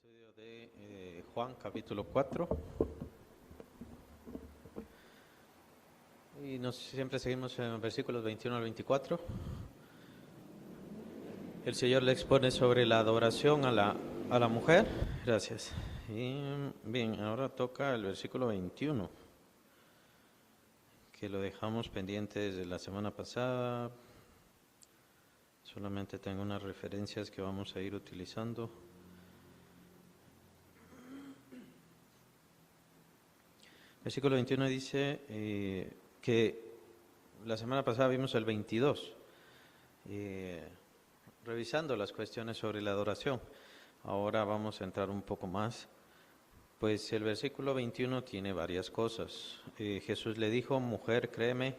Estudio de Juan capítulo 4 y siempre seguimos en versículos 21 al 24. El Señor le expone sobre la adoración a la mujer. Gracias. Y bien, ahora toca el versículo 21, que lo dejamos pendiente desde la semana pasada. Solamente tengo unas referencias que vamos a ir utilizando. Versículo 21 dice que la semana pasada vimos el 22, revisando las cuestiones sobre la adoración. Ahora vamos a entrar un poco más, pues el versículo 21 tiene varias cosas. Jesús le dijo: mujer, créeme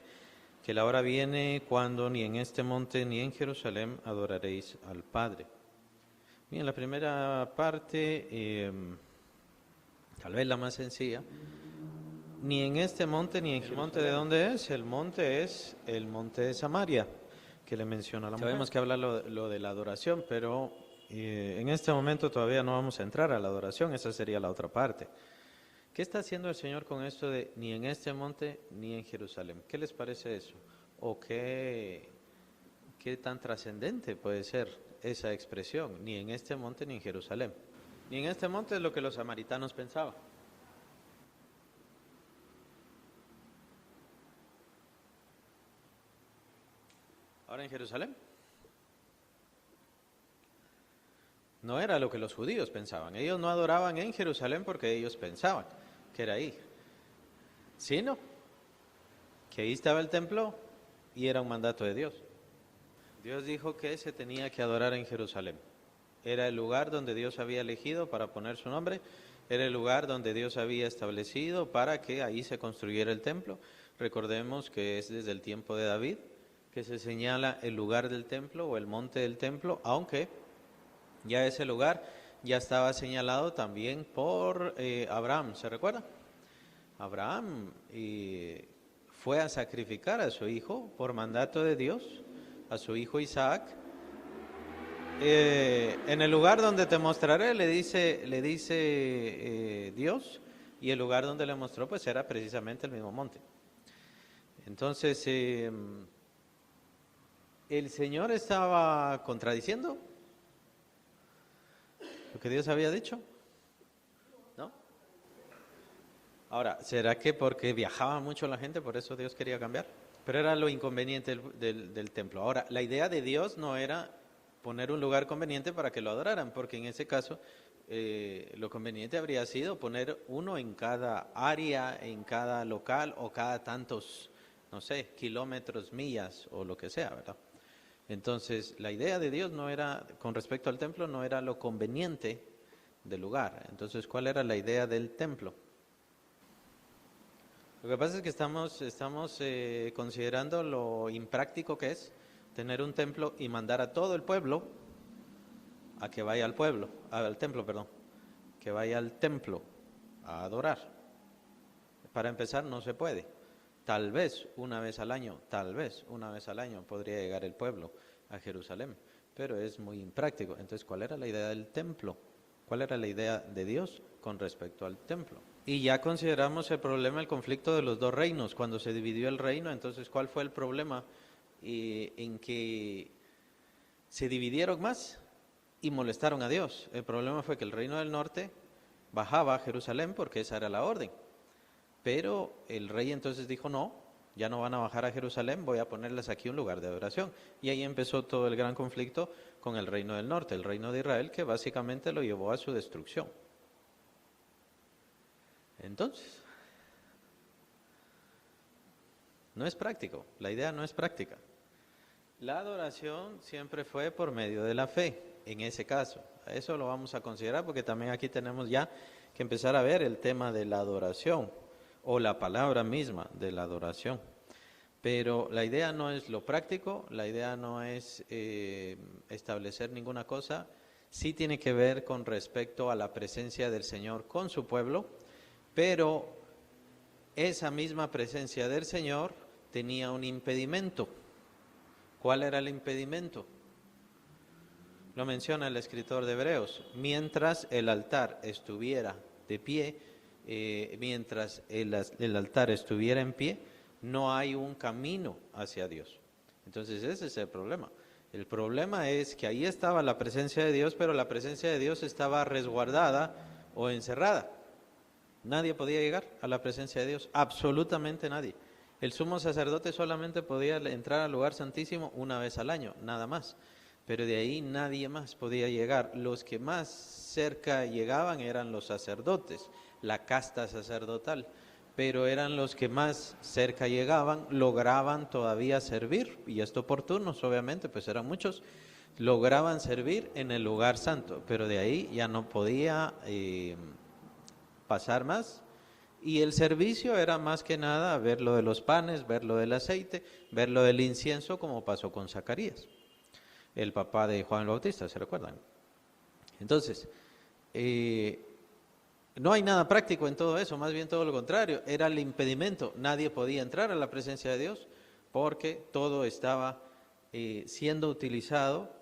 que la hora viene cuando ni en este monte ni en Jerusalén adoraréis al Padre. Bien, la primera parte, tal vez la más sencilla. Ni en este monte ni en el monte. ¿De dónde es? El monte es el monte de Samaria, que le menciona a la mujer. Sabemos que habla lo de la adoración, pero en este momento todavía no vamos a entrar a la adoración, esa sería la otra parte. ¿Qué está haciendo el Señor con esto de ni en este monte ni en Jerusalén? ¿Qué les parece eso? ¿O qué tan trascendente puede ser esa expresión? Ni en este monte ni en Jerusalén. Ni en este monte es lo que los samaritanos pensaban. Ahora en Jerusalén no era lo que los judíos pensaban. Ellos no adoraban en Jerusalén porque ellos pensaban que era ahí, sino que ahí estaba el templo y era un mandato de Dios. Dios dijo que se tenía que adorar en Jerusalén. Era el lugar donde Dios había elegido para poner su nombre, era el lugar donde Dios había establecido para que ahí se construyera el templo. Recordemos que es desde el tiempo de David que se señala el lugar del templo o el monte del templo, aunque ya ese lugar ya estaba señalado también por Abraham, ¿se recuerda? Abraham fue a sacrificar a su hijo por mandato de Dios, a su hijo Isaac. En el lugar donde te mostraré, le dice Dios, y el lugar donde le mostró pues era precisamente el mismo monte. Entonces, ¿el Señor estaba contradiciendo lo que Dios había dicho? ¿No? Ahora, ¿será que porque viajaba mucho la gente, por eso Dios quería cambiar? Pero era lo inconveniente del templo. Ahora, la idea de Dios no era poner un lugar conveniente para que lo adoraran, porque en ese caso lo conveniente habría sido poner uno en cada área, en cada local o cada tantos, no sé, kilómetros, millas o lo que sea, ¿verdad? Entonces, la idea de Dios no era, con respecto al templo, no era lo conveniente del lugar. Entonces, ¿cuál era la idea del templo? Lo que pasa es que estamos considerando lo impráctico que es tener un templo y mandar a todo el pueblo a que vaya al templo, que vaya al templo a adorar. Para empezar, no se puede. Tal vez una vez al año podría llegar el pueblo a Jerusalén, pero es muy impráctico. Entonces, ¿cuál era la idea del templo? ¿Cuál era la idea de Dios con respecto al templo? Y ya consideramos el problema, el conflicto de los dos reinos. Cuando se dividió el reino, entonces, ¿cuál fue el problema? En que se dividieron más y molestaron a Dios. El problema fue que el reino del norte bajaba a Jerusalén porque esa era la orden. Pero el rey entonces dijo: no, ya no van a bajar a Jerusalén, voy a ponerles aquí un lugar de adoración. Y ahí empezó todo el gran conflicto con el reino del norte, el reino de Israel, que básicamente lo llevó a su destrucción. Entonces, no es práctico, la idea no es práctica. La adoración siempre fue por medio de la fe, en ese caso. Eso lo vamos a considerar porque también aquí tenemos ya que empezar a ver el tema de la adoración o la palabra misma de la adoración. Pero la idea no es lo práctico, la idea no es establecer ninguna cosa, sí tiene que ver con respecto a la presencia del Señor con su pueblo, pero esa misma presencia del Señor tenía un impedimento. ¿Cuál era el impedimento? Lo menciona el escritor de Hebreos. Mientras el altar estuviera de pie, mientras el altar estuviera en pie, no hay un camino hacia Dios. Entonces ese es el problema. El problema es que ahí estaba la presencia de Dios, pero la presencia de Dios estaba resguardada o encerrada. Nadie podía llegar a la presencia de Dios, absolutamente nadie. El sumo sacerdote solamente podía entrar al lugar santísimo una vez al año, nada más. Pero de ahí nadie más podía llegar. Los que más cerca llegaban eran los sacerdotes, la casta sacerdotal. Pero eran los que más cerca llegaban, lograban todavía servir, y esto por turnos, obviamente, pues eran muchos, lograban servir en el lugar santo, pero de ahí ya no podía pasar más. Y el servicio era más que nada ver lo de los panes, ver lo del aceite, ver lo del incienso, como pasó con Zacarías, el papá de Juan el Bautista, ¿se recuerdan? Entonces, no hay nada práctico en todo eso, más bien todo lo contrario, era el impedimento. Nadie podía entrar a la presencia de Dios porque todo estaba siendo utilizado.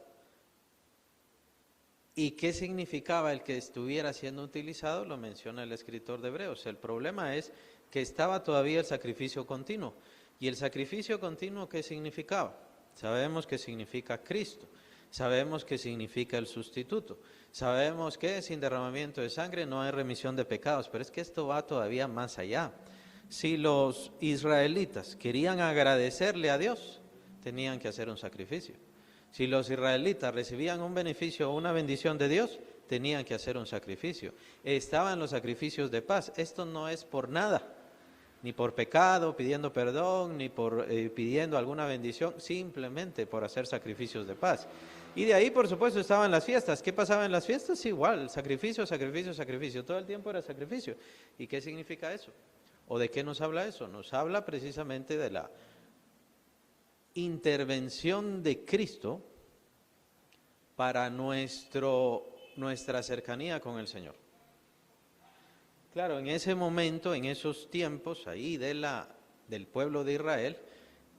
¿Y qué significaba el que estuviera siendo utilizado? Lo menciona el escritor de Hebreos. El problema es que estaba todavía el sacrificio continuo. ¿Y el sacrificio continuo qué significaba? Sabemos que significa Cristo. Sabemos que significa el sustituto. Sabemos que sin derramamiento de sangre no hay remisión de pecados, pero es que esto va todavía más allá. Si los israelitas querían agradecerle a Dios, tenían que hacer un sacrificio. Si los israelitas recibían un beneficio o una bendición de Dios, tenían que hacer un sacrificio. Estaban los sacrificios de paz. Esto no es por nada, ni por pecado, pidiendo perdón, ni por pidiendo alguna bendición, simplemente por hacer sacrificios de paz. Y de ahí, por supuesto, estaban las fiestas. ¿Qué pasaba en las fiestas? Igual, sacrificio, sacrificio, sacrificio. Todo el tiempo era sacrificio. ¿Y qué significa eso? ¿O de qué nos habla eso? Nos habla precisamente de la intervención de Cristo para nuestra cercanía con el Señor. Claro, en ese momento, en esos tiempos, ahí del pueblo de Israel,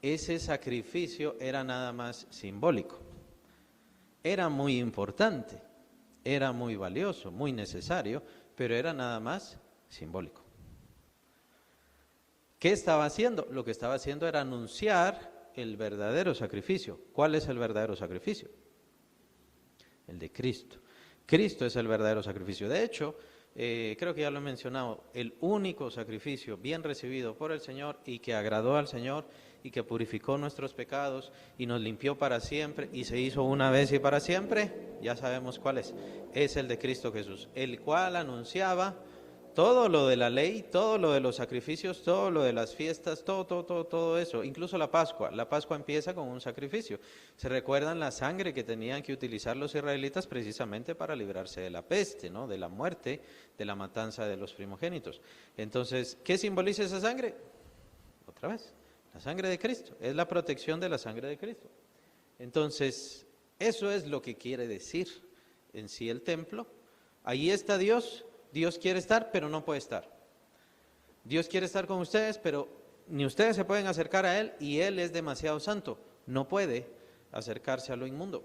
ese sacrificio era nada más simbólico. Era muy importante, era muy valioso, muy necesario, pero era nada más simbólico. ¿Qué estaba haciendo? Lo que estaba haciendo era anunciar el verdadero sacrificio. ¿Cuál es el verdadero sacrificio? El de Cristo. Cristo es el verdadero sacrificio. De hecho, creo que ya lo he mencionado, el único sacrificio bien recibido por el Señor y que agradó al Señor y que purificó nuestros pecados y nos limpió para siempre y se hizo una vez y para siempre, ya sabemos cuál es el de Cristo Jesús, el cual anunciaba todo lo de la ley, todo lo de los sacrificios, todo lo de las fiestas, todo eso, incluso la Pascua. La Pascua empieza con un sacrificio. Se recuerdan la sangre que tenían que utilizar los israelitas precisamente para librarse de la peste, ¿no? De la muerte, de la matanza de los primogénitos. Entonces, ¿qué simboliza esa sangre? Otra vez, la sangre de Cristo, es la protección de la sangre de Cristo. Entonces, eso es lo que quiere decir en sí el templo. Allí está Dios. Dios quiere estar, pero no puede estar. Dios quiere estar con ustedes, pero ni ustedes se pueden acercar a Él y Él es demasiado santo. No puede acercarse a lo inmundo.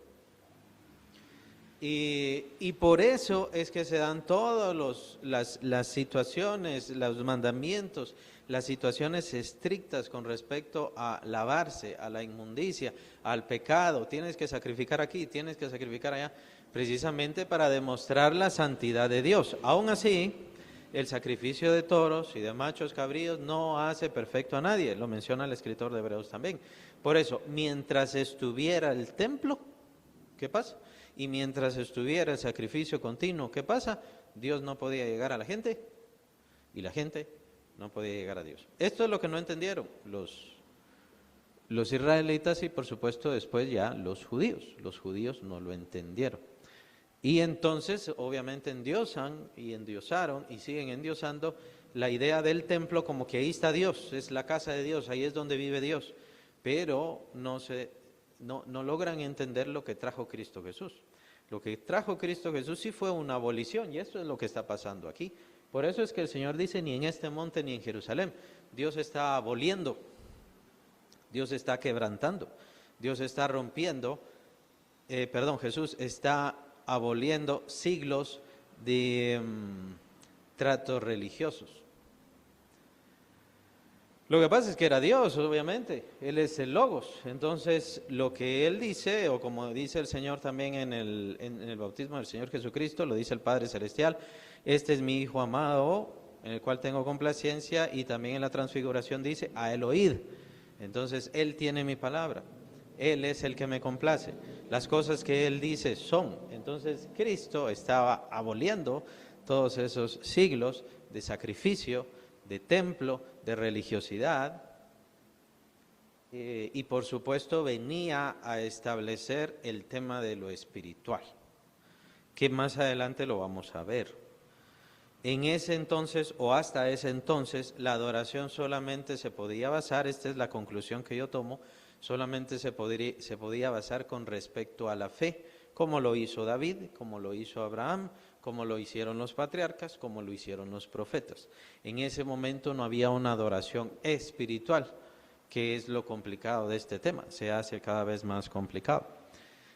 Y por eso es que se dan todas las situaciones, los mandamientos, las situaciones estrictas con respecto a lavarse, a la inmundicia, al pecado. Tienes que sacrificar aquí, tienes que sacrificar allá, precisamente para demostrar la santidad de Dios. Aún así, el sacrificio de toros y de machos cabríos no hace perfecto a nadie, lo menciona el escritor de Hebreos también. Por eso, mientras estuviera el templo, ¿qué pasa? Y mientras estuviera el sacrificio continuo, ¿qué pasa? Dios no podía llegar a la gente y la gente no podía llegar a Dios. Esto es lo que no entendieron los israelitas y por supuesto después ya los judíos no lo entendieron. Y entonces obviamente endiosan y endiosaron y siguen endiosando la idea del templo como que ahí está Dios, es la casa de Dios, ahí es donde vive Dios, pero no logran entender lo que trajo Cristo Jesús. Lo que trajo Cristo Jesús sí fue una abolición y eso es lo que está pasando aquí. Por eso es que el Señor dice ni en este monte ni en Jerusalén. Dios está aboliendo, Dios está quebrantando, Dios está rompiendo Jesús está aboliendo siglos de tratos religiosos. Lo que pasa es que era Dios, obviamente, Él es el Logos. Entonces, lo que Él dice, o como dice el Señor también en el bautismo del Señor Jesucristo, lo dice el Padre Celestial, este es mi Hijo amado, en el cual tengo complacencia, y también en la transfiguración dice, a Él oíd. Entonces, Él tiene mi palabra, Él es el que me complace. Las cosas que Él dice son. Entonces, Cristo estaba aboliendo todos esos siglos de sacrificio, de templo, de religiosidad, y por supuesto venía a establecer el tema de lo espiritual, que más adelante lo vamos a ver. En ese entonces, o hasta ese entonces, la adoración solamente se podía basar, esta es la conclusión que yo tomo, solamente se podía basar con respecto a la fe, como lo hizo David, como lo hizo Abraham, como lo hicieron los patriarcas, como lo hicieron los profetas. En ese momento no había una adoración espiritual, que es lo complicado de este tema, se hace cada vez más complicado.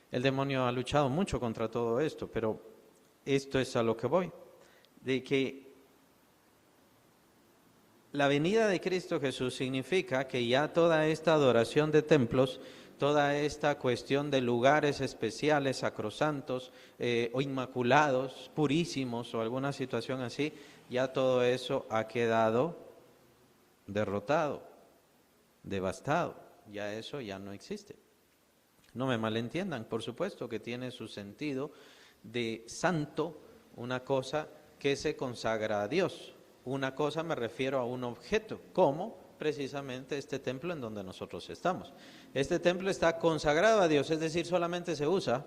El demonio ha luchado mucho contra todo esto, pero esto es a lo que voy, de que la venida de Cristo Jesús significa que ya toda esta adoración de templos, toda esta cuestión de lugares especiales, sacrosantos o inmaculados, purísimos o alguna situación así, ya todo eso ha quedado derrotado, devastado, ya eso ya no existe. No me malentiendan, por supuesto que tiene su sentido de santo, una cosa que se consagra a Dios. Una cosa me refiero a un objeto, como precisamente este templo en donde nosotros estamos. Este templo está consagrado a Dios, es decir, solamente se usa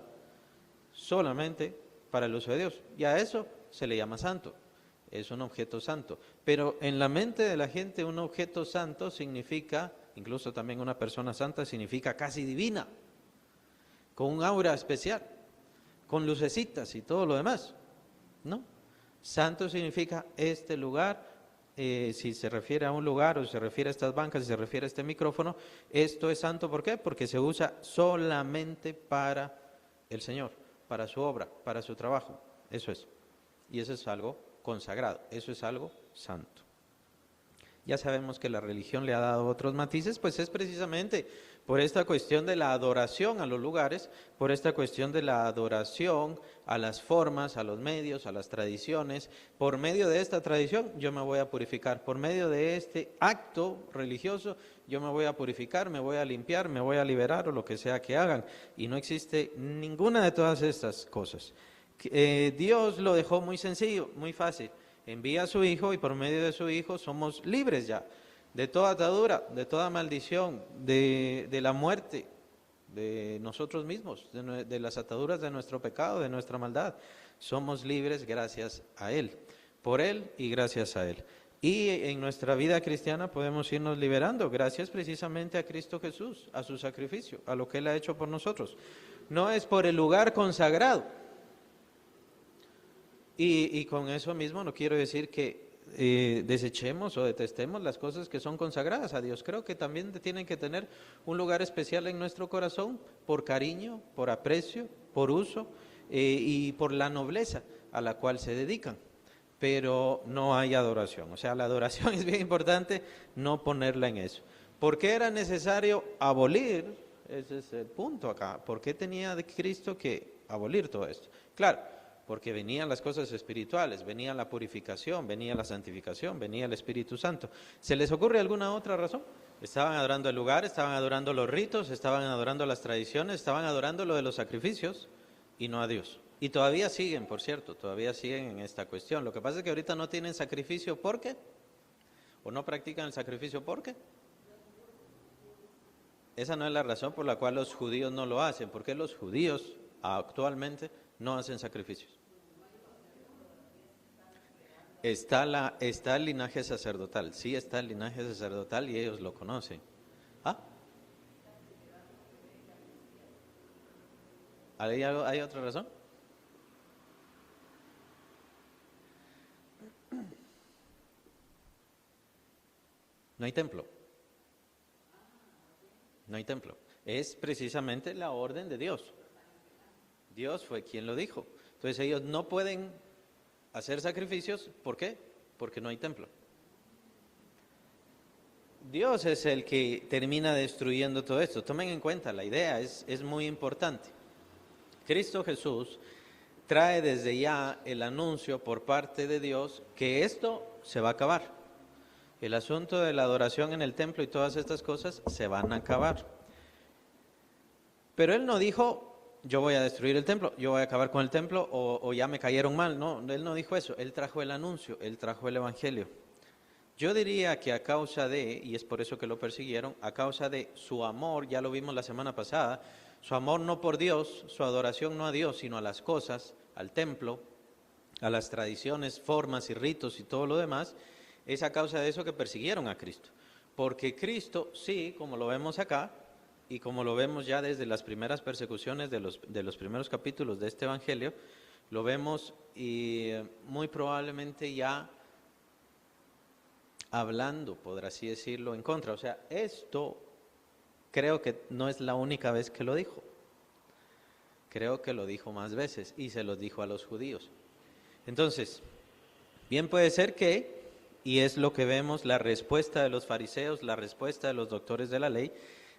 solamente para el uso de Dios. Y a eso se le llama santo, es un objeto santo. Pero en la mente de la gente un objeto santo significa, incluso también una persona santa significa casi divina, con un aura especial, con lucecitas y todo lo demás, ¿no? Santo significa este lugar, si se refiere a un lugar o se refiere a estas bancas, si se refiere a este micrófono, esto es santo, ¿por qué? Porque se usa solamente para el Señor, para su obra, para su trabajo, eso es. Y eso es algo consagrado, eso es algo santo. Ya sabemos que la religión le ha dado otros matices, pues es precisamente por esta cuestión de la adoración a los lugares, por esta cuestión de la adoración a las formas, a los medios, a las tradiciones. Por medio de esta tradición yo me voy a purificar, por medio de este acto religioso yo me voy a purificar, me voy a limpiar, me voy a liberar o lo que sea que hagan. Y no existe ninguna de todas estas cosas. Dios lo dejó muy sencillo, muy fácil. Envía a su Hijo y por medio de su Hijo somos libres ya de toda atadura, de toda maldición, de la muerte, de nosotros mismos, de las ataduras de nuestro pecado, de nuestra maldad. Somos libres gracias a Él, por Él y gracias a Él. Y en nuestra vida cristiana podemos irnos liberando gracias precisamente a Cristo Jesús, a su sacrificio, a lo que Él ha hecho por nosotros. No es por el lugar consagrado. Y con eso mismo no quiero decir que desechemos o detestemos las cosas que son consagradas a Dios. Creo que también tienen que tener un lugar especial en nuestro corazón por cariño, por aprecio, por uso y por la nobleza a la cual se dedican. Pero no hay adoración. O sea, la adoración es bien importante no ponerla en eso. ¿Por qué era necesario abolir? Ese es el punto acá. ¿Por qué tenía de Cristo que abolir todo esto? Claro, porque venían las cosas espirituales, venía la purificación, venía la santificación, venía el Espíritu Santo. ¿Se les ocurre alguna otra razón? Estaban adorando el lugar, estaban adorando los ritos, estaban adorando las tradiciones, estaban adorando lo de los sacrificios y no a Dios. Y todavía siguen, por cierto, todavía siguen en esta cuestión. Lo que pasa es que ahorita no tienen sacrificio, ¿por qué? ¿O no practican el sacrificio, por qué? Esa no es la razón por la cual los judíos no lo hacen. ¿Por qué los judíos actualmente no hacen sacrificios? Está el linaje sacerdotal, sí está el linaje sacerdotal y ellos lo conocen. ¿Ah? ¿Hay otra razón? No hay templo. No hay templo. Es precisamente la orden de Dios. Dios fue quien lo dijo. Entonces ellos no pueden hacer sacrificios. ¿Por qué? Porque no hay templo. Dios es el que termina destruyendo todo esto. Tomen en cuenta, la idea es muy importante. Cristo Jesús trae desde ya el anuncio por parte de Dios que esto se va a acabar. El asunto de la adoración en el templo y todas estas cosas se van a acabar. Pero Él no dijo, yo voy a destruir el templo, yo voy a acabar con el templo o ya me cayeron mal. No, Él no dijo eso. Él trajo el anuncio, Él trajo el evangelio. Yo diría que a causa de, y es por eso que lo persiguieron, a causa de su amor, ya lo vimos la semana pasada, su amor no por Dios, su adoración no a Dios, sino a las cosas, al templo, a las tradiciones, formas y ritos y todo lo demás, es a causa de eso que persiguieron a Cristo. Porque Cristo, sí, como lo vemos acá, y como lo vemos ya desde las primeras persecuciones de los primeros capítulos de este Evangelio, lo vemos y muy probablemente ya hablando, por así decirlo, en contra. O sea, esto creo que no es la única vez que lo dijo. Creo que lo dijo más veces y se los dijo a los judíos. Entonces, bien puede ser que, y es lo que vemos, la respuesta de los fariseos, la respuesta de los doctores de la ley,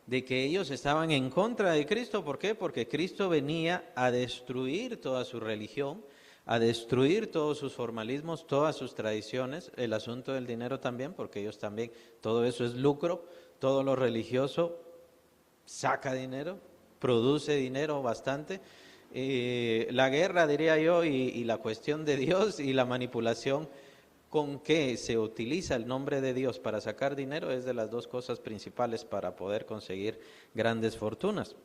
de que ellos estaban en contra de Cristo. ¿Por qué? Porque Cristo venía a destruir toda su religión, a destruir todos sus formalismos, todas sus tradiciones, el asunto del dinero también, porque ellos también, todo eso es lucro, todo lo religioso saca dinero, produce dinero bastante. La guerra, diría yo, y la cuestión de Dios y la manipulación con que se utiliza el nombre de Dios para sacar dinero es de las dos cosas principales para poder conseguir grandes fortunas.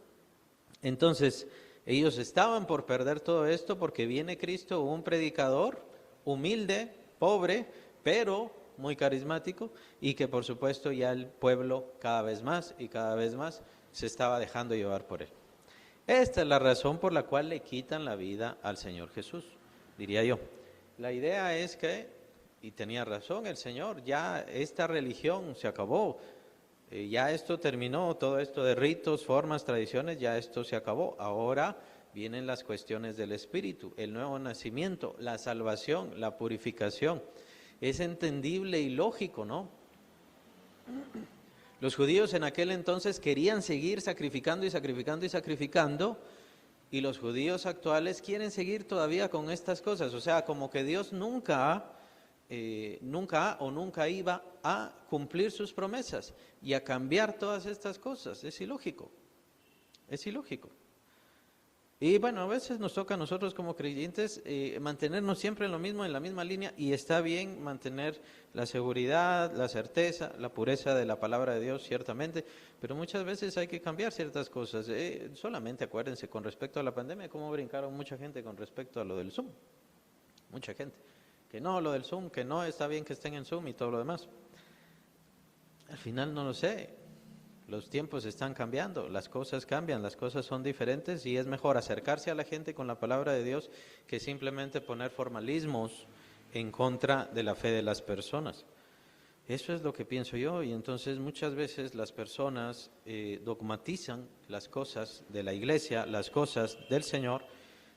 Entonces, ellos estaban por perder todo esto porque viene Cristo, un predicador humilde, pobre, pero muy carismático, y que por supuesto ya el pueblo cada vez más y cada vez más se estaba dejando llevar por él. Esta es la razón por la cual le quitan la vida al Señor Jesús, diría yo. La idea es que, y tenía razón el Señor, ya esta religión se acabó, ya esto terminó, todo esto de ritos, formas, tradiciones, ya esto se acabó. Ahora vienen las cuestiones del Espíritu, el nuevo nacimiento, la salvación, la purificación. Es entendible y lógico, ¿no? Los judíos en aquel entonces querían seguir sacrificando y sacrificando y sacrificando, y los judíos actuales quieren seguir todavía con estas cosas. O sea, como que Dios nunca iba a cumplir sus promesas y a cambiar todas estas cosas. Es ilógico, es ilógico. Y bueno, a veces nos toca a nosotros como creyentes mantenernos siempre en lo mismo, en la misma línea, y está bien mantener la seguridad, la certeza, la pureza de la palabra de Dios, ciertamente, pero muchas veces hay que cambiar ciertas cosas. Solamente acuérdense, con respecto a la pandemia, cómo brincaron mucha gente con respecto a lo del Zoom. Mucha gente. Que no, lo del Zoom, que no, está bien que estén en Zoom y todo lo demás. Al final no lo sé. Los tiempos están cambiando, las cosas cambian, las cosas son diferentes y es mejor acercarse a la gente con la palabra de Dios que simplemente poner formalismos en contra de la fe de las personas. Eso es lo que pienso yo, y entonces muchas veces las personas dogmatizan las cosas de la iglesia, las cosas del Señor,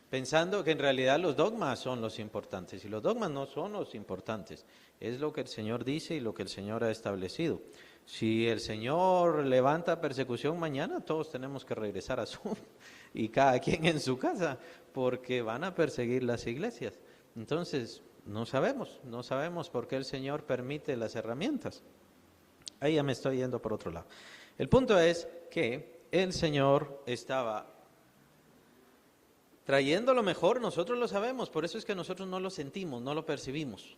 pensando que en realidad los dogmas son los importantes, y los dogmas no son los importantes, es lo que el Señor dice y lo que el Señor ha establecido. Si el Señor levanta persecución mañana, todos tenemos que regresar a Zoom y cada quien en su casa, porque van a perseguir las iglesias. Entonces, no sabemos por qué el Señor permite las herramientas. Ahí ya me estoy yendo por otro lado. El punto es que el Señor estaba trayendo lo mejor, nosotros lo sabemos, por eso es que nosotros no lo sentimos, no lo percibimos.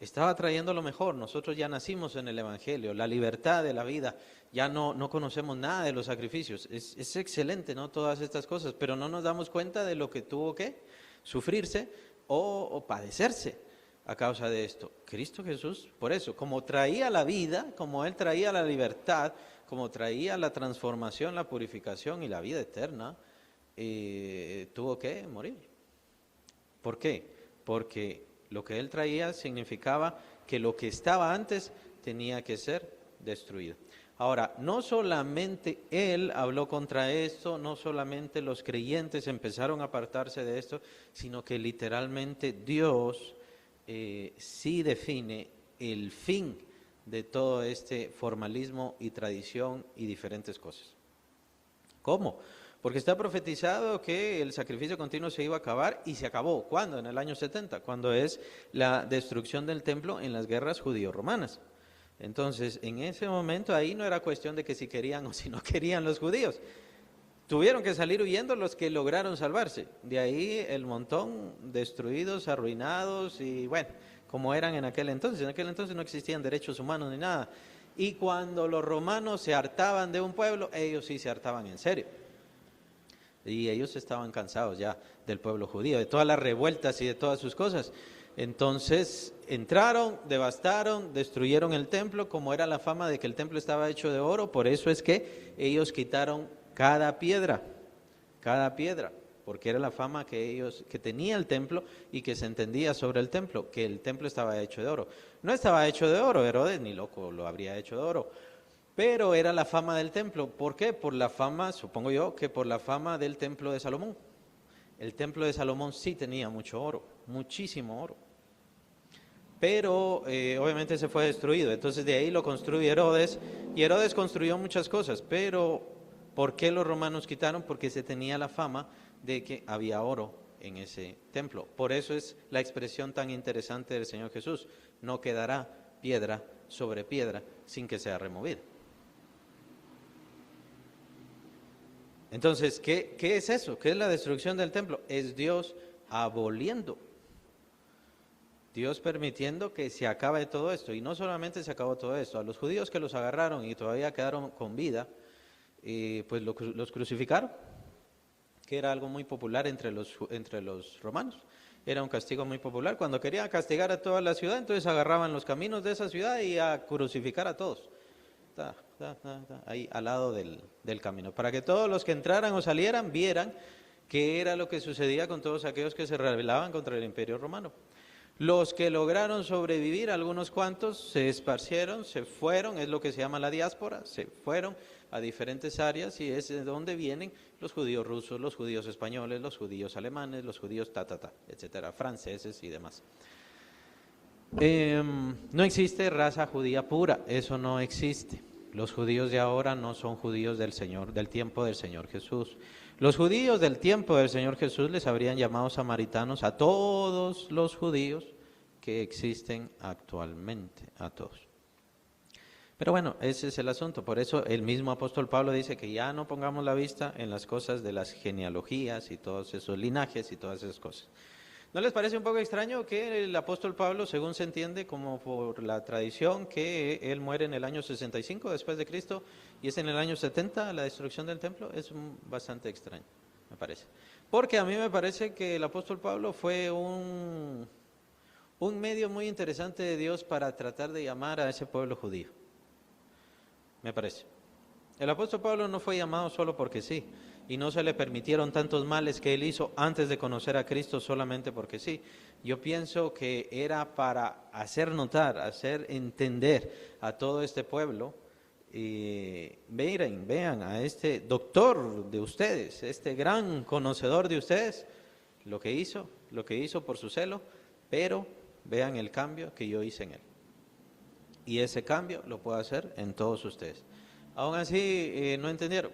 Estaba trayendo lo mejor, nosotros ya nacimos en el Evangelio, la libertad de la vida, ya no conocemos nada de los sacrificios. Es excelente, ¿no? Todas estas cosas, pero no nos damos cuenta de lo que tuvo que sufrirse o padecerse a causa de esto. Cristo Jesús, por eso, como traía la vida, como Él traía la libertad, como traía la transformación, la purificación y la vida eterna, tuvo que morir. ¿Por qué? Porque lo que Él traía significaba que lo que estaba antes tenía que ser destruido. Ahora, no solamente él habló contra esto, no solamente los creyentes empezaron a apartarse de esto, sino que literalmente Dios sí define el fin de todo este formalismo y tradición y diferentes cosas. ¿Cómo? Porque está profetizado que el sacrificio continuo se iba a acabar y se acabó. ¿Cuándo? En el año 70, cuando es la destrucción del templo en las guerras judío-romanas. Entonces, en ese momento ahí no era cuestión de que si querían o si no querían los judíos. Tuvieron que salir huyendo los que lograron salvarse. De ahí el montón destruidos, arruinados y bueno, como eran en aquel entonces. En aquel entonces no existían derechos humanos ni nada. Y cuando los romanos se hartaban de un pueblo, ellos sí se hartaban en serio. Y ellos estaban cansados ya del pueblo judío, de todas las revueltas y de todas sus cosas. Entonces entraron, devastaron, destruyeron el templo, como era la fama de que el templo estaba hecho de oro. Por eso es que ellos quitaron cada piedra, porque era la fama que tenía el templo y que se entendía sobre el templo, que el templo estaba hecho de oro. No estaba hecho de oro, Herodes ni loco lo habría hecho de oro, pero era la fama del templo. ¿Por qué? Por la fama, supongo yo, que por la fama del templo de Salomón. El templo de Salomón sí tenía mucho oro, muchísimo oro. Pero obviamente se fue destruido, entonces de ahí lo construye Herodes, y Herodes construyó muchas cosas, pero ¿por qué los romanos quitaron? Porque se tenía la fama de que había oro en ese templo. Por eso es la expresión tan interesante del Señor Jesús: no quedará piedra sobre piedra sin que sea removida. Entonces, ¿qué es eso? ¿Qué es la destrucción del templo? Es Dios aboliendo, Dios permitiendo que se acabe todo esto. Y no solamente se acabó todo esto, a los judíos que los agarraron y todavía quedaron con vida, pues los crucificaron, que era algo muy popular entre los romanos. Era un castigo muy popular. Cuando querían castigar a toda la ciudad, entonces agarraban los caminos de esa ciudad y a crucificar a todos. Ahí al lado del camino, para que todos los que entraran o salieran vieran qué era lo que sucedía con todos aquellos que se rebelaban contra el Imperio Romano. Los que lograron sobrevivir, algunos cuantos, se esparcieron, se fueron, es lo que se llama la diáspora, se fueron a diferentes áreas, y es de donde vienen los judíos rusos, los judíos españoles, los judíos alemanes, los judíos etcétera, franceses y demás. No existe raza judía pura, eso no existe. Los judíos de ahora no son judíos del tiempo del Señor Jesús. Los judíos del tiempo del Señor Jesús les habrían llamado samaritanos a todos los judíos que existen actualmente, a todos. Pero bueno, ese es el asunto. Por eso el mismo apóstol Pablo dice que ya no pongamos la vista en las cosas de las genealogías y todos esos linajes y todas esas cosas. ¿No les parece un poco extraño que el apóstol Pablo, según se entiende como por la tradición, que él muere en el año 65 después de Cristo y es en el año 70 la destrucción del templo? Es bastante extraño, me parece. Porque a mí me parece que el apóstol Pablo fue un medio muy interesante de Dios para tratar de llamar a ese pueblo judío. Me parece. El apóstol Pablo no fue llamado solo porque sí, y no se le permitieron tantos males que él hizo antes de conocer a Cristo solamente porque sí. Yo pienso que era para hacer notar, hacer entender a todo este pueblo, y vean a este doctor de ustedes, este gran conocedor de ustedes, lo que hizo por su celo, pero vean el cambio que yo hice en él. Y ese cambio lo puedo hacer en todos ustedes. Aún así, no entendieron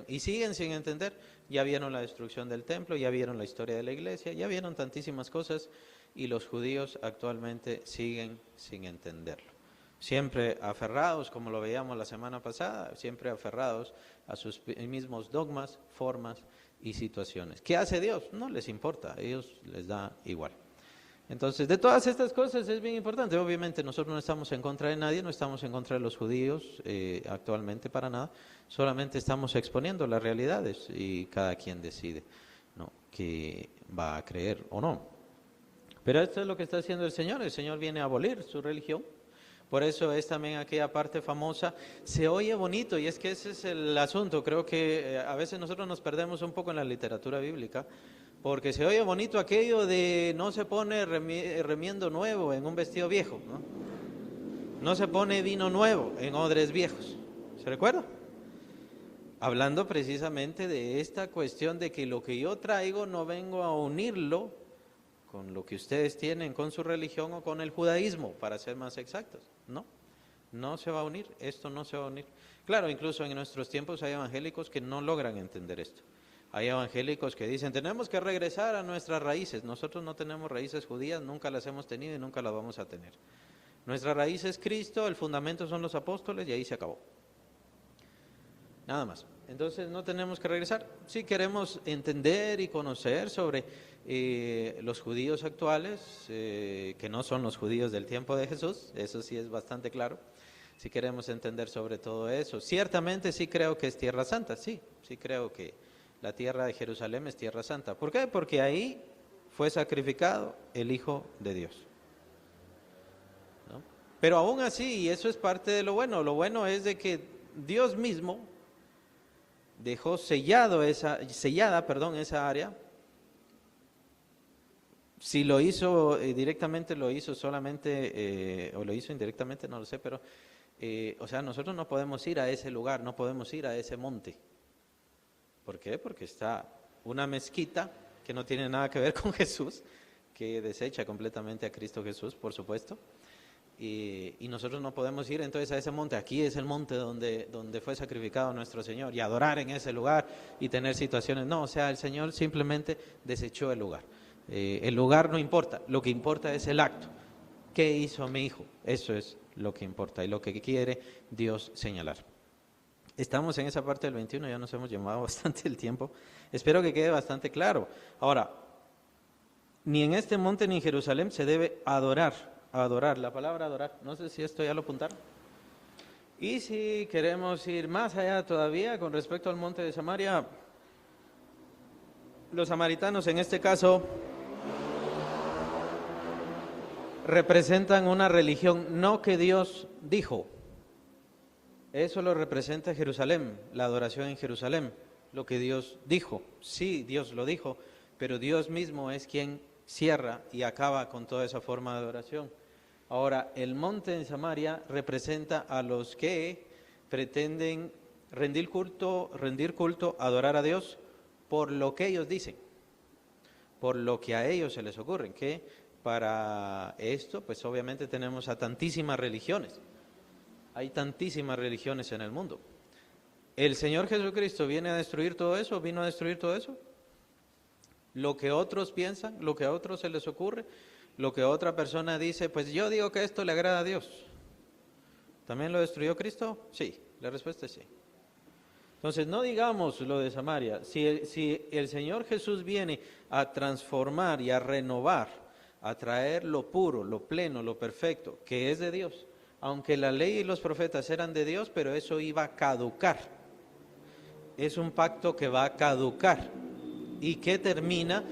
y siguen sin entender. Ya vieron la destrucción del templo, ya vieron la historia de la iglesia, ya vieron tantísimas cosas, y los judíos actualmente siguen sin entenderlo. Siempre aferrados, como lo veíamos la semana pasada, siempre aferrados a sus mismos dogmas, formas y situaciones. ¿Qué hace Dios? No les importa, a ellos les da igual. Entonces, de todas estas cosas es bien importante. Obviamente nosotros no estamos en contra de nadie, no estamos en contra de los judíos actualmente para nada, solamente estamos exponiendo las realidades y cada quien decide, ¿no?, que va a creer o no. Pero esto es lo que está haciendo el Señor viene a abolir su religión. Por eso es también aquella parte famosa, se oye bonito, y es que ese es el asunto. Creo que a veces nosotros nos perdemos un poco en la literatura bíblica, porque se oye bonito aquello de no se pone remiendo nuevo en un vestido viejo, ¿no? no se pone vino nuevo en odres viejos. ¿Se recuerda? Hablando precisamente de esta cuestión de que lo que yo traigo no vengo a unirlo con lo que ustedes tienen, con su religión o con el judaísmo, para ser más exactos. No, no se va a unir, esto no se va a unir. Claro, incluso en nuestros tiempos hay evangélicos que no logran entender esto. Hay evangélicos que dicen, tenemos que regresar a nuestras raíces. Nosotros no tenemos raíces judías, nunca las hemos tenido y nunca las vamos a tener. Nuestra raíz es Cristo, el fundamento son los apóstoles y ahí se acabó. Nada más. Entonces no tenemos que regresar. Si queremos entender y conocer sobre los judíos actuales, que no son los judíos del tiempo de Jesús, eso sí es bastante claro. Si queremos entender sobre todo eso, ciertamente sí creo que es tierra santa, sí creo que la tierra de Jerusalén es tierra santa. ¿Por qué? Porque ahí fue sacrificado el Hijo de Dios, ¿no? Pero aún así, y eso es parte de lo bueno es de que Dios mismo dejó sellada esa área. Si lo hizo directamente, lo hizo solamente, o lo hizo indirectamente, no lo sé, pero, o sea, nosotros no podemos ir a ese lugar, no podemos ir a ese monte. ¿Por qué? Porque está una mezquita que no tiene nada que ver con Jesús, que desecha completamente a Cristo Jesús, por supuesto. Y nosotros no podemos ir entonces a ese monte. Aquí es el monte donde fue sacrificado nuestro Señor, y adorar en ese lugar y tener situaciones. No, o sea, el Señor simplemente desechó el lugar. El lugar no importa, lo que importa es el acto. ¿Qué hizo mi hijo? Eso es lo que importa y lo que quiere Dios señalar. Estamos en esa parte del 21, ya nos hemos llevado bastante el tiempo. Espero que quede bastante claro. Ahora, ni en este monte ni en Jerusalén se debe adorar. La palabra adorar, no sé si esto ya lo apuntaron. Y si queremos ir más allá todavía con respecto al monte de Samaria, los samaritanos en este caso representan una religión no que Dios dijo. Eso lo representa Jerusalén, la adoración en Jerusalén, lo que Dios dijo. Sí, Dios lo dijo, pero Dios mismo es quien cierra y acaba con toda esa forma de adoración. Ahora, el monte en Samaria representa a los que pretenden rendir culto, adorar a Dios por lo que ellos dicen, por lo que a ellos se les ocurre, que para esto, pues obviamente tenemos a tantísimas religiones. Hay tantísimas religiones en el mundo. ¿El Señor Jesucristo viene a destruir todo eso? ¿Vino a destruir todo eso? Lo que otros piensan, lo que a otros se les ocurre, lo que otra persona dice, pues yo digo que esto le agrada a Dios. ¿También lo destruyó Cristo? Sí, la respuesta es sí. Entonces no digamos lo de Samaria. Si el Señor Jesús viene a transformar y a renovar, a traer lo puro, lo pleno, lo perfecto, que es de Dios, aunque la ley y los profetas eran de Dios, pero eso iba a caducar. Es un pacto que va a caducar y que termina.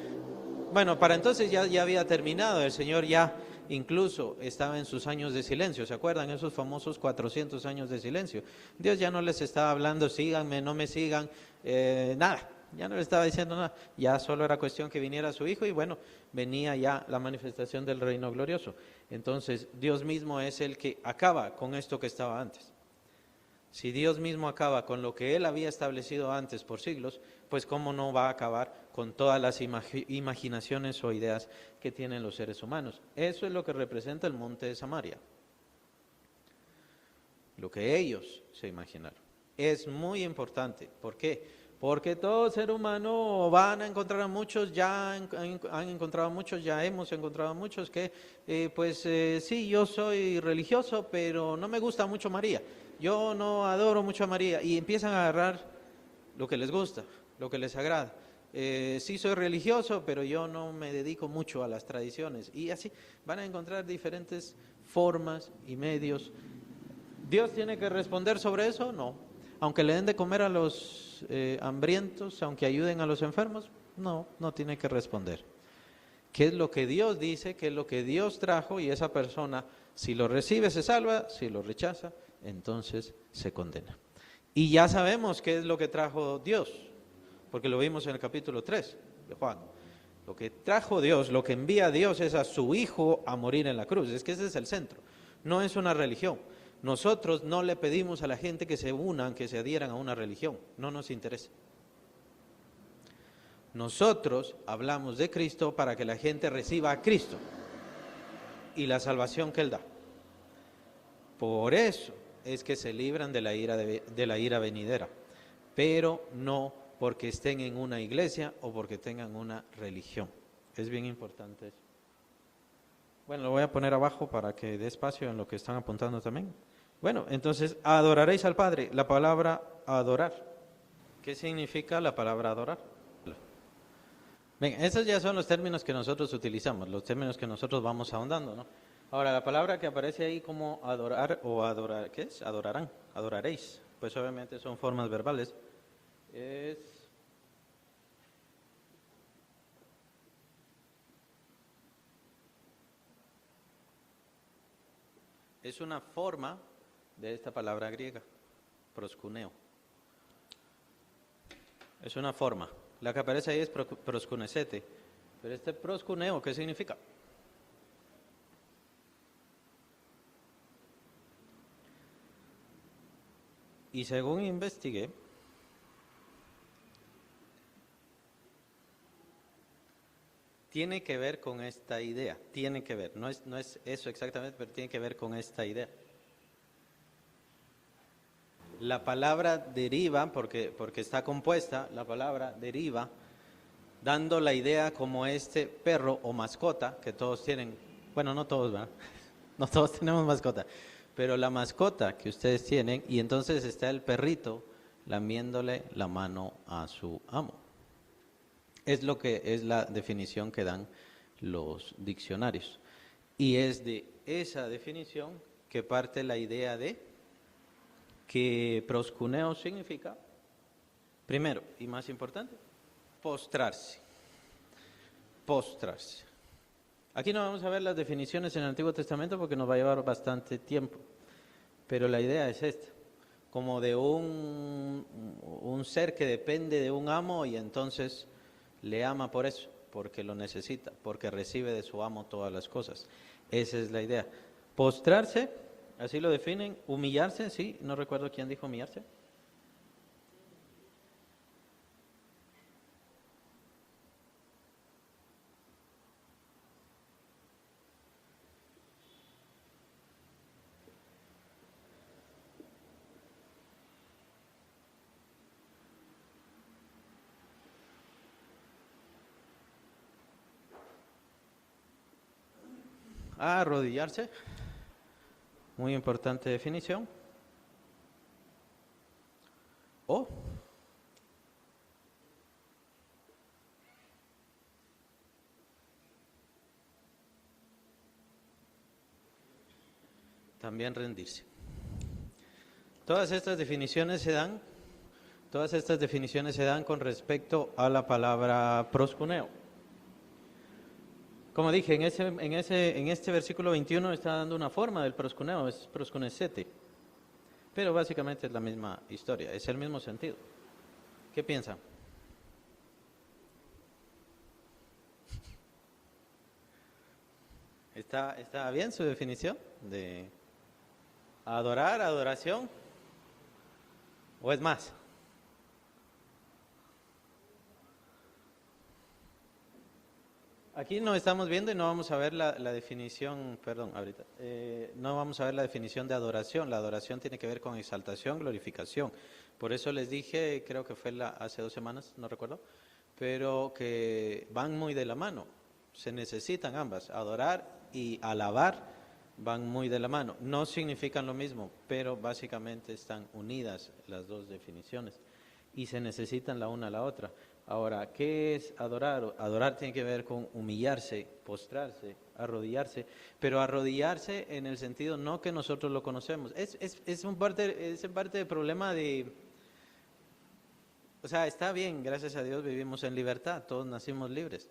Bueno, para entonces ya había terminado. El Señor ya incluso estaba en sus años de silencio. ¿Se acuerdan? Esos famosos 400 años de silencio. Dios ya no les estaba hablando, síganme, no me sigan, nada. Ya no le estaba diciendo nada. Ya solo era cuestión que viniera su Hijo y bueno, venía ya la manifestación del reino glorioso. Entonces, Dios mismo es el que acaba con esto que estaba antes. Si Dios mismo acaba con lo que Él había establecido antes por siglos, pues cómo no va a acabar con todas las imaginaciones o ideas que tienen los seres humanos. Eso es lo que representa el monte de Samaria. Lo que ellos se imaginaron. Es muy importante. ¿Por qué? Porque todo ser humano van a encontrar a muchos, ya han encontrado a muchos, ya hemos encontrado a muchos que, sí, yo soy religioso, pero no me gusta mucho María. Yo no adoro mucho a María. Y empiezan a agarrar lo que les gusta, lo que les agrada. Sí soy religioso, pero yo no me dedico mucho a las tradiciones. Y así van a encontrar diferentes formas y medios. ¿Dios tiene que responder sobre eso? No. Aunque le den de comer a los hambrientos, aunque ayuden a los enfermos, no tiene que responder. ¿Qué es lo que Dios dice? ¿Qué es lo que Dios trajo? Y esa persona, si lo recibe, se salva, si lo rechaza, entonces se condena. Y ya sabemos qué es lo que trajo Dios, porque lo vimos en el capítulo 3 de Juan. Lo que trajo Dios, lo que envía Dios es a su Hijo a morir en la cruz. Es que ese es el centro. No es una religión. Nosotros no le pedimos a la gente que se unan, que se adhieran a una religión. No nos interesa. Nosotros hablamos de Cristo para que la gente reciba a Cristo y la salvación que Él da. Por eso es que se libran de la ira venidera, pero no porque estén en una iglesia o porque tengan una religión. Es bien importante eso. Bueno, lo voy a poner abajo para que dé espacio en lo que están apuntando también. Bueno, entonces, adoraréis al Padre. La palabra adorar. ¿Qué significa la palabra adorar? Bien, esos ya son los términos que nosotros utilizamos, los términos que nosotros vamos ahondando, ¿no? Ahora, la palabra que aparece ahí como adorar o adorar, ¿qué es? Adorarán, adoraréis. Pues obviamente son formas verbales. Es una forma de esta palabra griega, proskuneo. Es una forma. La que aparece ahí es proskunesete. Pero este proskuneo, ¿qué significa? Y según investigué, tiene que ver con esta idea, tiene que ver, no es eso exactamente, pero tiene que ver con esta idea. La palabra deriva, porque está compuesta, la palabra deriva, dando la idea como este perro o mascota que todos tienen, bueno, no todos, ¿verdad? No todos tenemos mascota, pero la mascota que ustedes tienen, y entonces está el perrito lamiéndole la mano a su amo. Es lo que es la definición que dan los diccionarios. Y es de esa definición que parte la idea de que proskuneo significa, primero y más importante, postrarse. Postrarse. Aquí no vamos a ver las definiciones en el Antiguo Testamento porque nos va a llevar bastante tiempo. Pero la idea es esta, como de un ser que depende de un amo y entonces le ama por eso, porque lo necesita, porque recibe de su amo todas las cosas. Esa es la idea. Postrarse, así lo definen. Humillarse, sí, no recuerdo quién dijo humillarse. Arrodillarse, muy importante definición. O también rendirse. Todas estas definiciones se dan con respecto a la palabra proskuneo. Como dije, en este versículo 21 está dando una forma del proskuneo, es proskunesete. Pero básicamente es la misma historia, es el mismo sentido. ¿Qué piensan? ¿Está bien su definición de adorar, adoración? ¿O es más? Aquí no estamos viendo y no vamos a ver la definición, perdón, ahorita, no vamos a ver la definición de adoración. La adoración tiene que ver con exaltación, glorificación. Por eso les dije, creo que fue hace 2 semanas, no recuerdo, pero que van muy de la mano, se necesitan ambas, adorar y alabar van muy de la mano. No significan lo mismo, pero básicamente están unidas las dos definiciones y se necesitan la una a la otra. Ahora, ¿qué es adorar? Adorar tiene que ver con humillarse, postrarse, arrodillarse, pero arrodillarse en el sentido no que nosotros lo conocemos. Es en parte del problema de... O sea, está bien, gracias a Dios vivimos en libertad, todos nacimos libres.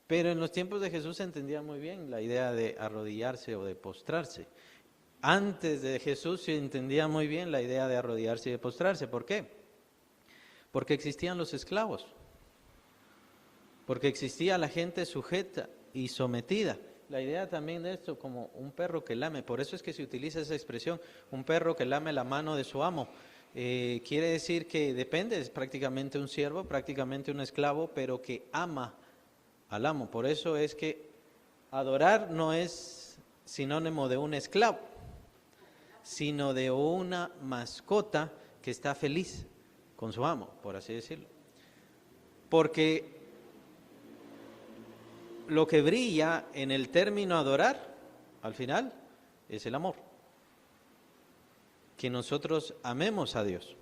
Pero en los tiempos de Jesús se entendía muy bien la idea de arrodillarse o de postrarse. Antes de Jesús se entendía muy bien la idea de arrodillarse y de postrarse. ¿Por qué? Porque existían los esclavos, porque existía la gente sujeta y sometida, la idea también de esto como un perro que lame, por eso es que se utiliza esa expresión, un perro que lame la mano de su amo. Quiere decir que depende, es prácticamente un siervo, prácticamente un esclavo, pero que ama al amo. Por eso es que adorar no es sinónimo de un esclavo, sino de una mascota que está feliz con su amo, por así decirlo. Porque lo que brilla en el término adorar, al final, es el amor. Que nosotros amemos a Dios.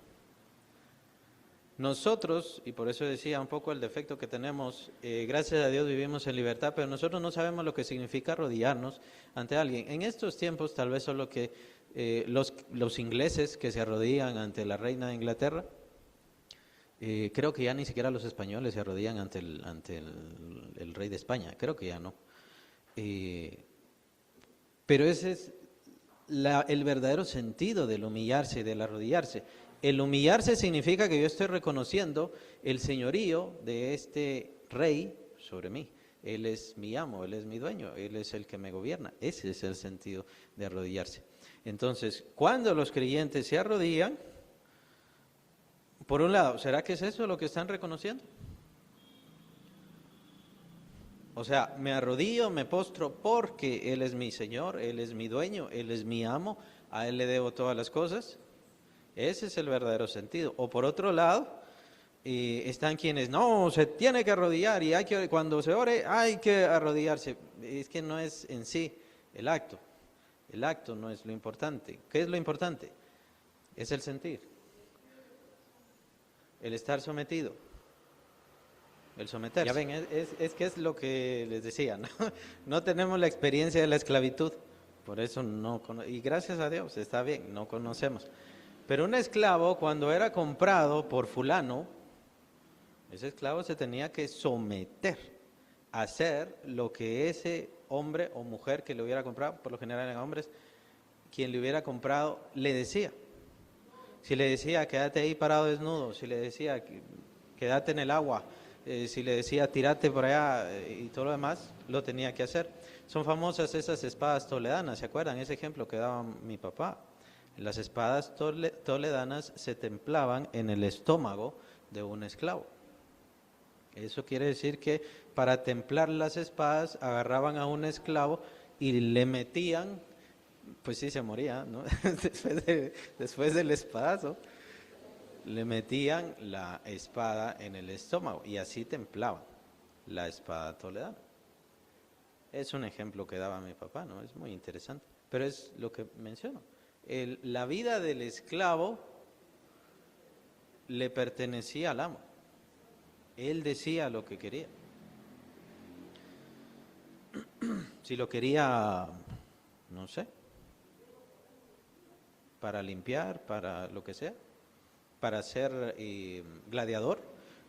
Nosotros, y por eso decía un poco el defecto que tenemos, gracias a Dios vivimos en libertad, pero nosotros no sabemos lo que significa arrodillarnos ante alguien. En estos tiempos, tal vez solo que los ingleses que se arrodillan ante la reina de Inglaterra, creo que ya ni siquiera los españoles se arrodillan ante el rey de España, creo que ya no. Pero ese es el verdadero sentido del humillarse y del arrodillarse. El humillarse significa que yo estoy reconociendo el señorío de este rey sobre mí. Él es mi amo, él es mi dueño, él es el que me gobierna. Ese es el sentido de arrodillarse. Entonces, cuando los creyentes se arrodillan, por un lado, ¿será que es eso lo que están reconociendo? O sea, me arrodillo, me postro porque Él es mi Señor, Él es mi dueño, Él es mi amo, a Él le debo todas las cosas. Ese es el verdadero sentido. O por otro lado, están quienes, no, se tiene que arrodillar y cuando se ore hay que arrodillarse. Es que no es en sí el acto no es lo importante. ¿Qué es lo importante? Es el sentir, el estar sometido. El someterse. Ya ven, es que es lo que les decía, ¿no? No tenemos la experiencia de la esclavitud, por eso y gracias a Dios, está bien, no conocemos. Pero un esclavo, cuando era comprado por fulano, ese esclavo se tenía que someter a hacer lo que ese hombre o mujer que le hubiera comprado, por lo general eran hombres, quien le hubiera comprado, le decía. Si le decía, quédate ahí parado desnudo, si le decía, quédate en el agua, si le decía tírate por allá y todo lo demás, lo tenía que hacer. Son famosas esas espadas toledanas, ¿se acuerdan? Ese ejemplo que daba mi papá. Las espadas toledanas se templaban en el estómago de un esclavo. Eso quiere decir que para templar las espadas agarraban a un esclavo y le metían, pues sí se moría, ¿no? después del espadazo. Le metían la espada en el estómago y así templaban la espada toledana. Es un ejemplo que daba mi papá, ¿no? Es muy interesante, pero es lo que menciono. La vida del esclavo le pertenecía al amo. Él decía lo que quería. Si lo quería, no sé, para limpiar, para lo que sea, para ser gladiador.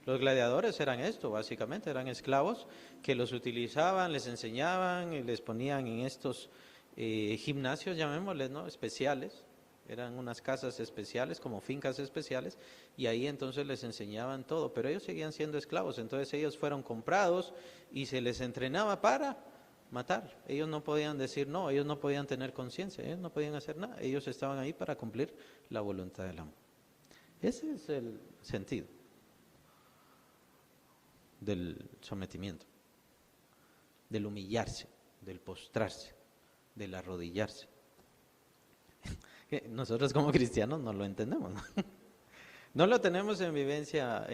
Los gladiadores eran esto, básicamente, eran esclavos que los utilizaban, les enseñaban y les ponían en estos gimnasios, llamémosles, ¿no? Especiales. Eran unas casas especiales, como fincas especiales, y ahí entonces les enseñaban todo, pero ellos seguían siendo esclavos, entonces ellos fueron comprados y se les entrenaba para matar. Ellos no podían decir no, ellos no podían tener conciencia, ellos no podían hacer nada, ellos estaban ahí para cumplir la voluntad del amo. Ese es el sentido del sometimiento, del humillarse, del postrarse, del arrodillarse. Nosotros como cristianos no lo entendemos, ¿no? No lo tenemos en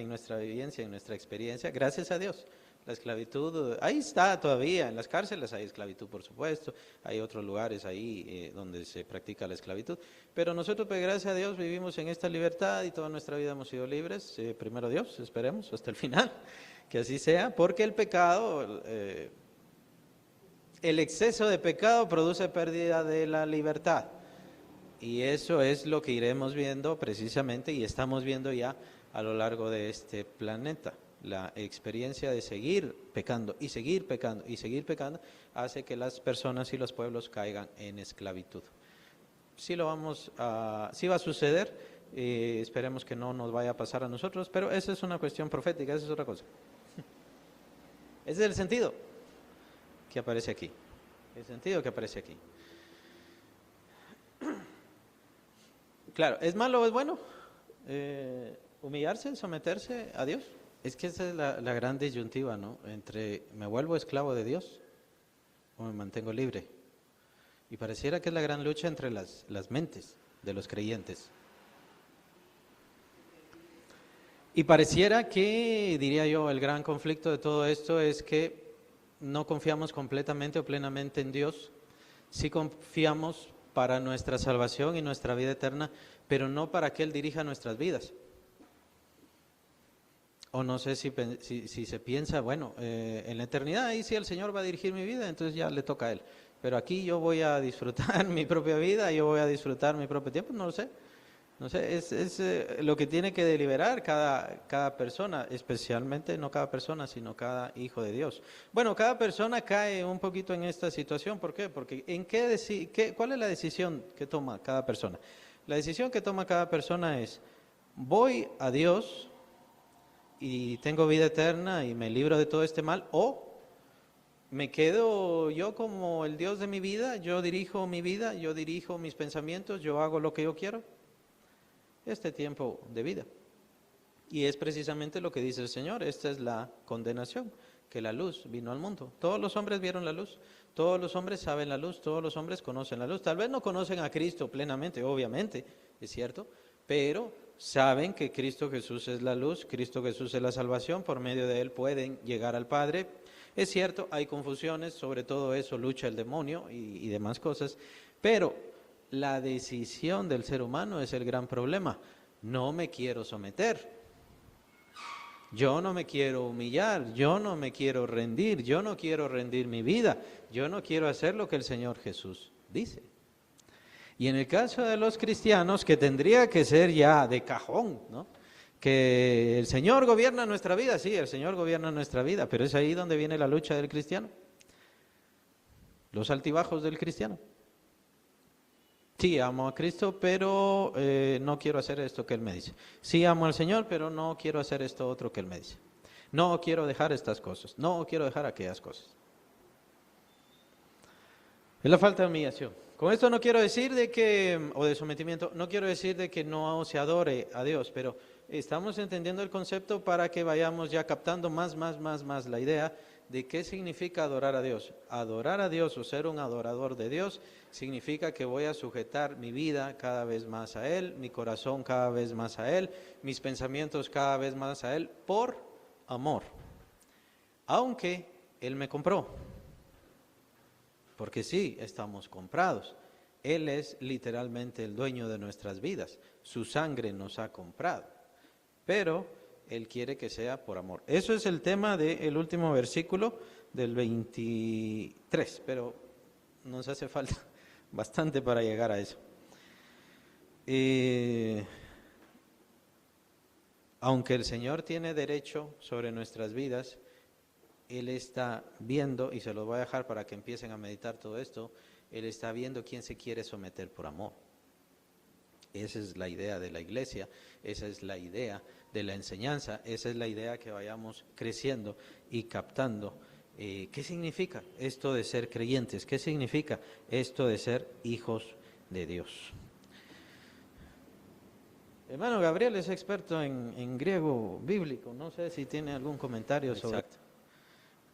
nuestra vivencia, en nuestra experiencia, gracias a Dios. La esclavitud, ahí está todavía, en las cárceles hay esclavitud, por supuesto, hay otros lugares ahí donde se practica la esclavitud, pero nosotros, pues, gracias a Dios, vivimos en esta libertad y toda nuestra vida hemos sido libres, primero Dios, esperemos, hasta el final, que así sea, porque el pecado, el exceso de pecado produce pérdida de la libertad, y eso es lo que iremos viendo precisamente y estamos viendo ya a lo largo de este planeta. La experiencia de seguir pecando y seguir pecando y seguir pecando hace que las personas y los pueblos caigan en esclavitud. Sí va a suceder, esperemos que no nos vaya a pasar a nosotros, pero esa es una cuestión profética, esa es otra cosa. Ese es el sentido que aparece aquí. el sentido que aparece aquí. Claro, ¿es malo o es bueno? Humillarse, someterse a Dios. Es que esa es la gran disyuntiva, ¿no? Entre me vuelvo esclavo de Dios o me mantengo libre. Y pareciera que es la gran lucha entre las mentes de los creyentes. Y pareciera que, diría yo, el gran conflicto de todo esto es que no confiamos completamente o plenamente en Dios. Sí confiamos para nuestra salvación y nuestra vida eterna, pero no para que Él dirija nuestras vidas. O no sé si se piensa, bueno, en la eternidad ahí sí el Señor va a dirigir mi vida, entonces ya le toca a Él. Pero aquí yo voy a disfrutar mi propia vida, yo voy a disfrutar mi propio tiempo, no lo sé. No sé, es lo que tiene que deliberar cada persona, especialmente no cada persona, sino cada hijo de Dios. Bueno, cada persona cae un poquito en esta situación, ¿por qué? Porque ¿cuál es la decisión que toma cada persona? La decisión que toma cada persona es, voy a Dios y tengo vida eterna y me libro de todo este mal, o me quedo yo como el Dios de mi vida, yo dirijo mi vida, yo dirijo mis pensamientos, yo hago lo que yo quiero. Este tiempo de vida. Y es precisamente lo que dice el Señor, esta es la condenación, que la luz vino al mundo. Todos los hombres vieron la luz, todos los hombres saben la luz, todos los hombres conocen la luz. Tal vez no conocen a Cristo plenamente, obviamente, es cierto, pero saben que Cristo Jesús es la luz, Cristo Jesús es la salvación, por medio de Él pueden llegar al Padre. Es cierto, hay confusiones, sobre todo eso lucha el demonio y demás cosas, pero la decisión del ser humano es el gran problema. No me quiero someter, yo no me quiero humillar, yo no me quiero rendir, yo no quiero rendir mi vida, yo no quiero hacer lo que el Señor Jesús dice. Y en el caso de los cristianos, que tendría que ser ya de cajón, ¿no? Que el Señor gobierna nuestra vida, sí, el Señor gobierna nuestra vida, pero es ahí donde viene la lucha del cristiano, los altibajos del cristiano. Sí, amo a Cristo, pero no quiero hacer esto que Él me dice. Sí, amo al Señor, pero no quiero hacer esto otro que Él me dice. No quiero dejar estas cosas, no quiero dejar aquellas cosas. Es la falta de humillación. Con esto no quiero decir o de sometimiento, no quiero decir de que no se adore a Dios, pero estamos entendiendo el concepto para que vayamos ya captando más la idea de qué significa adorar a Dios. Adorar a Dios o ser un adorador de Dios significa que voy a sujetar mi vida cada vez más a Él, mi corazón cada vez más a Él, mis pensamientos cada vez más a Él, por amor. Aunque Él me compró, porque sí, estamos comprados. Él es literalmente el dueño de nuestras vidas, su sangre nos ha comprado, pero Él quiere que sea por amor. Eso es el tema del último versículo del 23, pero nos hace falta bastante para llegar a eso. Aunque el Señor tiene derecho sobre nuestras vidas, Él está viendo, y se los voy a dejar para que empiecen a meditar todo esto, Él está viendo quién se quiere someter por amor. Esa es la idea de la iglesia, esa es la idea de la enseñanza, esa es la idea que vayamos creciendo y captando. ¿Qué significa esto de ser creyentes? ¿Qué significa esto de ser hijos de Dios? Hermano Gabriel es experto en griego bíblico, no sé si tiene algún comentario sobre esto.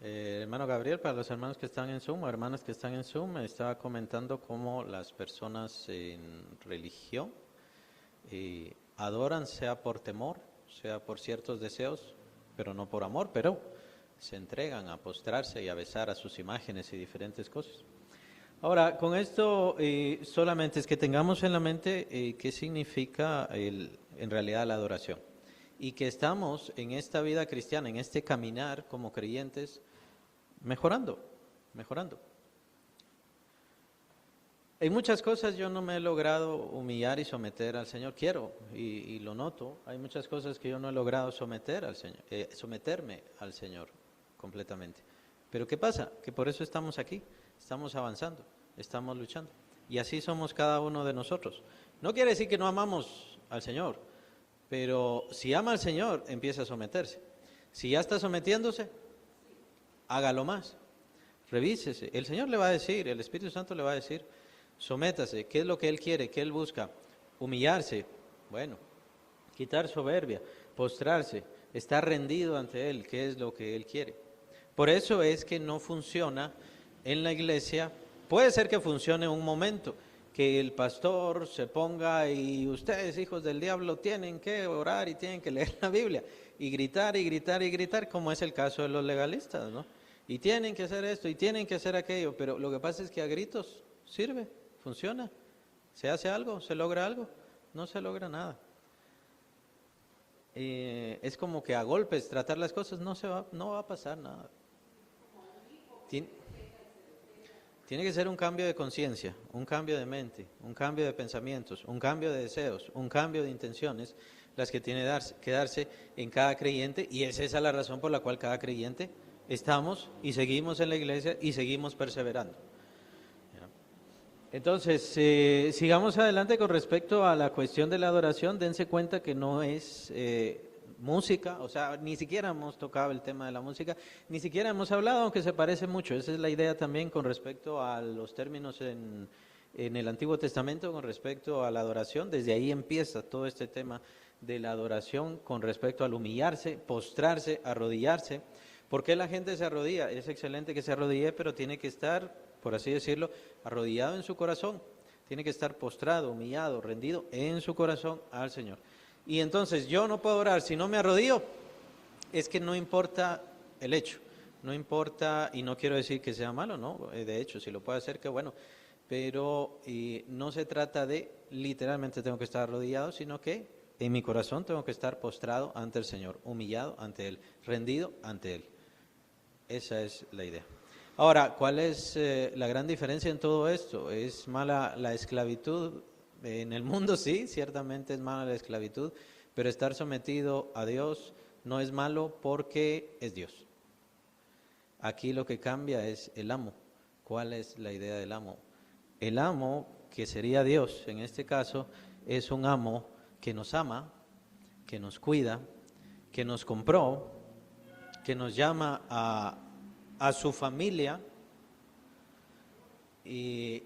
Hermano Gabriel, para los hermanos que están en Zoom o hermanas que están en Zoom, me estaba comentando cómo las personas en religión adoran, sea por temor, sea por ciertos deseos, pero no por amor, pero se entregan a postrarse y a besar a sus imágenes y diferentes cosas. Ahora, con esto solamente es que tengamos en la mente qué significa en realidad la adoración. Y que estamos en esta vida cristiana, en este caminar como creyentes, mejorando. En muchas cosas yo no me he logrado humillar y someter al Señor, quiero, y lo noto, hay muchas cosas que yo no he logrado someterme al Señor completamente. Pero ¿qué pasa? Que por eso estamos aquí, estamos avanzando, estamos luchando. Y así somos cada uno de nosotros. No quiere decir que no amamos al Señor, pero si ama al Señor, empieza a someterse. Si ya está sometiéndose, hágalo más. revísese. El Señor le va a decir, el Espíritu Santo le va a decir, sométase. ¿Qué es lo que Él quiere? ¿Qué Él busca? Humillarse. Bueno, quitar soberbia, postrarse, estar rendido ante Él, ¿qué es lo que Él quiere? Por eso es que no funciona en la iglesia. Puede ser que funcione un momento, que el pastor se ponga y ustedes, hijos del diablo, tienen que orar y tienen que leer la Biblia y gritar y gritar y gritar, como es el caso de los legalistas, ¿no? Y tienen que hacer esto y tienen que hacer aquello, pero lo que pasa es que a gritos sirve, funciona, se hace algo, se logra algo, no se logra nada. Es como que a golpes tratar las cosas no va a pasar nada. Tiene que ser un cambio de conciencia, un cambio de mente, un cambio de pensamientos, un cambio de deseos, un cambio de intenciones, las que tiene que darse en cada creyente, y es esa la razón por la cual cada creyente estamos y seguimos en la iglesia y seguimos perseverando. Entonces, sigamos adelante con respecto a la cuestión de la adoración. Dense cuenta que no es música, o sea, ni siquiera hemos tocado el tema de la música, ni siquiera hemos hablado, aunque se parece mucho. Esa es la idea también con respecto a los términos en el Antiguo Testamento, con respecto a la adoración. Desde ahí empieza todo este tema de la adoración con respecto al humillarse, postrarse, arrodillarse. ¿Por qué la gente se arrodilla? Es excelente que se arrodille, pero tiene que estar, por así decirlo, arrodillado en su corazón. Tiene que estar postrado, humillado, rendido en su corazón al Señor. Y entonces yo no puedo orar si no me arrodillo. Es que no importa el hecho, no importa, y no quiero decir que sea malo, no, de hecho, si lo puede hacer, qué bueno, pero no se trata de literalmente tengo que estar arrodillado, sino que en mi corazón tengo que estar postrado ante el Señor, humillado ante Él, rendido ante Él. Esa es la idea. Ahora, ¿cuál es la gran diferencia en todo esto? ¿Es mala la esclavitud? En el mundo sí, ciertamente es mala la esclavitud, pero estar sometido a Dios no es malo porque es Dios. Aquí lo que cambia es el amo. ¿Cuál es la idea del amo? El amo, que sería Dios en este caso, es un amo que nos ama, que nos cuida, que nos compró, que nos llama a su familia y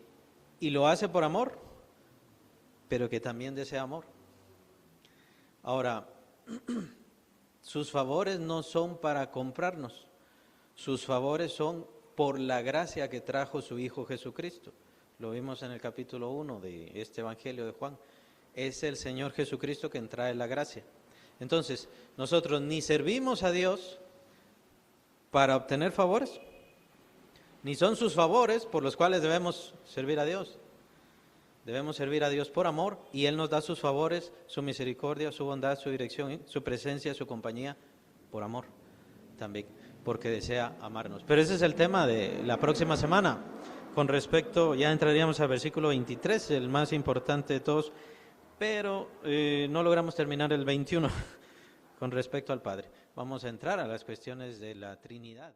lo hace por amor, pero que también desea amor. Ahora, sus favores no son para comprarnos, sus favores son por la gracia que trajo su Hijo Jesucristo. Lo vimos en el capítulo 1 de este Evangelio de Juan. Es el Señor Jesucristo quien trae la gracia. Entonces, nosotros ni servimos a Dios para obtener favores, ni son sus favores por los cuales debemos servir a Dios. Debemos servir a Dios por amor y Él nos da sus favores, su misericordia, su bondad, su dirección, su presencia, su compañía, por amor también, porque desea amarnos. Pero ese es el tema de la próxima semana. Con respecto, ya entraríamos al versículo 23, el más importante de todos, pero no logramos terminar el 21 con respecto al Padre. Vamos a entrar a las cuestiones de la Trinidad.